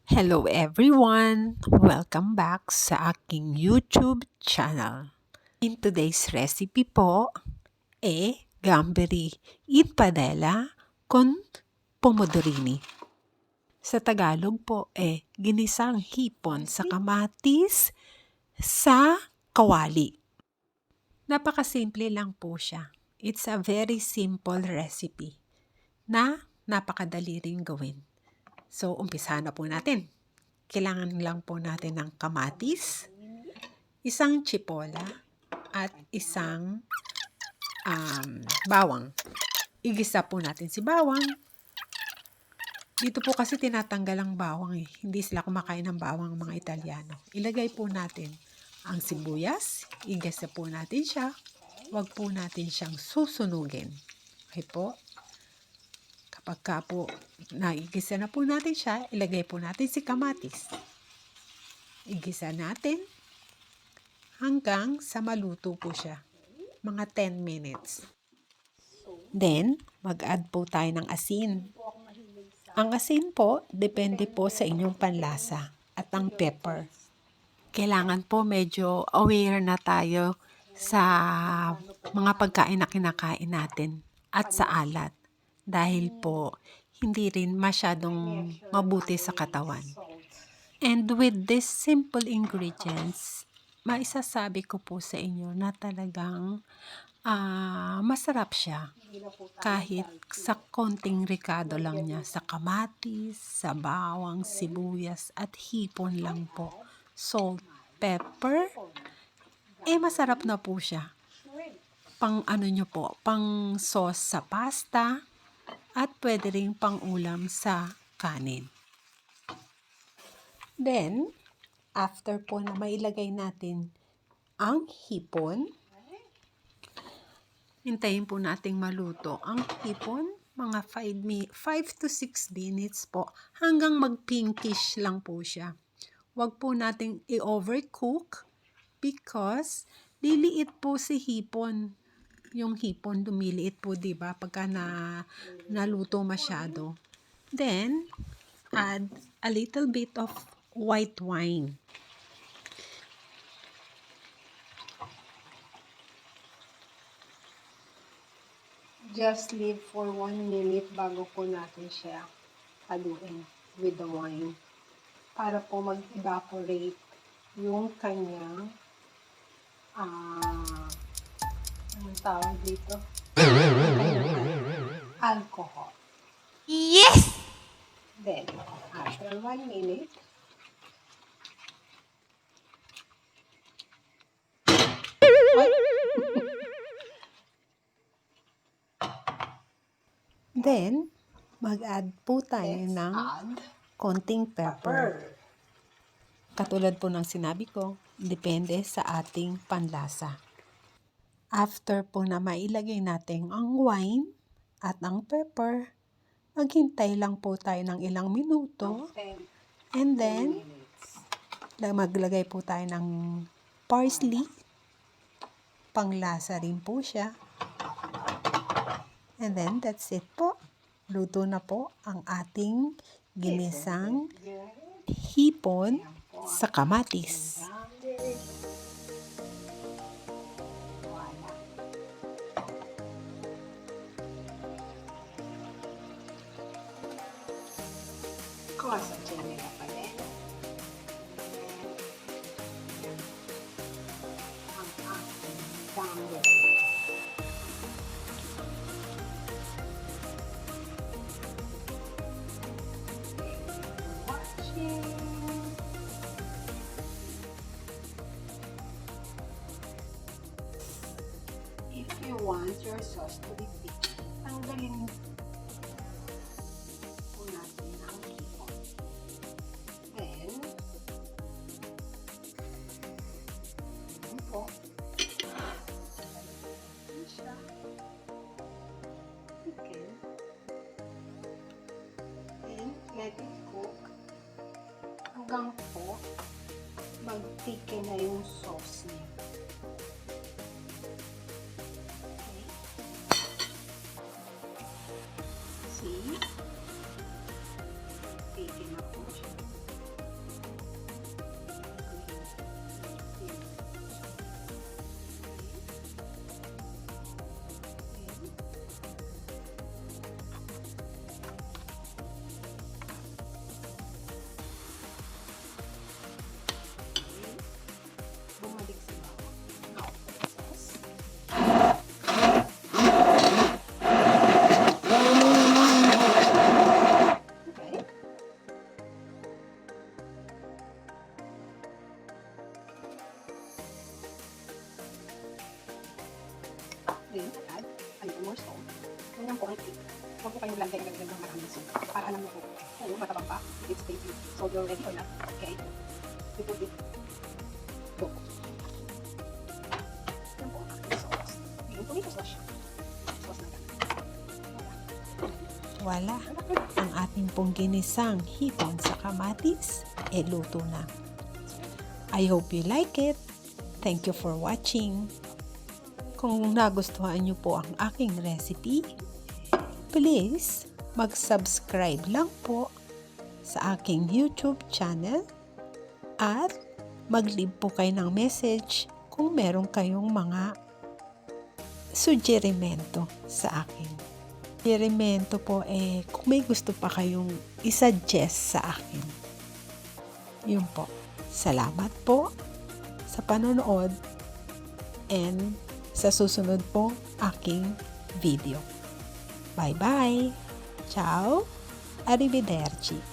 Hello everyone! Welcome back sa aking YouTube channel. In today's recipe po, gamberi in padella con pomodorini. Sa Tagalog po, ginisang hipon sa kamatis sa kawali. Napakasimple lang po siya. It's a very simple recipe na napakadali rin gawin. So, umpisahan na po natin. Kailangan lang po natin ng kamatis, isang chipola, at isang bawang. Igisa po natin si bawang. Dito po kasi tinatanggal ang bawang eh. Hindi sila kumakain ng bawang mga Italiano. Ilagay po natin ang sibuyas. Igisa po natin siya. Huwag po natin siyang susunugin. Okay po? Kapag po naigisa na po natin siya, ilagay po natin si kamatis. Igisa natin hanggang sa maluto po siya. Mga 10 minutes. Then, mag-add po tayo ng asin. Ang asin po, depende po sa inyong panlasa at ang pepper. Kailangan po medyo aware na tayo sa mga pagkain na kinakain natin at sa alat. Dahil po, hindi rin masyadong mabuti sa katawan. And with these simple ingredients, maisasabi ko po sa inyo na talagang masarap siya. Kahit sa konting ricado lang niya, sa kamatis, sa bawang, sibuyas, at hipon lang po. Salt, pepper, masarap na po siya. Pang ano nyo po, pang sauce sa pasta, at pwede rin pang ulam sa kanin. Then, after po na mailagay natin ang hipon, hintayin po nating maluto ang hipon, mga 5 to 6 minutes po, hanggang mag-pinkish lang po siya. Huwag po nating i-overcook because liliit po si hipon. Yung hipon lumiliit po, diba? Pagka naluto masyado. Then, add a little bit of white wine. Just leave for 1 minute bago po natin siya haluin with the wine para po mag-evaporate yung kanyang anong tawag dito? Alcohol. Yes! Then, after 1 minute, Then, mag-add po tayo let's ng add konting pepper. pepper. Katulad po ng sinabi ko, depende sa ating panlasa. After po na mailagay natin ang wine at ang pepper, maghintay lang po tayo ng ilang minuto. 10 And then, minutes. maglagay po tayo ng parsley. Panglasa rin po siya. And then, that's it po. Luto na po ang ating ginisang hipon sa kamatis. Cosa c'è nella padella? Ang ating gamberi. If you want your sauce to be thick, tanggalin po natin ang hipon. Then, yun po. Yun siya. Thicken. And let it cook hanggang po mag-thicken na yung sauce niya. See? Thicken na po siya. lagyan ng maraming sugar. Para alam mo po, kung matabang pa, it's baby. So you're ready or not? Okay? You put it. Go. Yan po ang aking sauce. Yung tomato sauce siya. Sauce na yan. Wala. Ang ating pong ginisang hipon sa kamatis, luto na. I hope you like it. Thank you for watching. Kung nagustuhan niyo po ang aking recipe, please mag-subscribe lang po sa aking YouTube channel at mag-leave po kayo ng message kung meron kayong mga suggerimento sa akin. Suggerimento po kung may gusto pa kayong isuggest sa akin. Yun po. Salamat po sa panonood and sa susunod pong aking video. Bye-bye! Ciao! Arrivederci!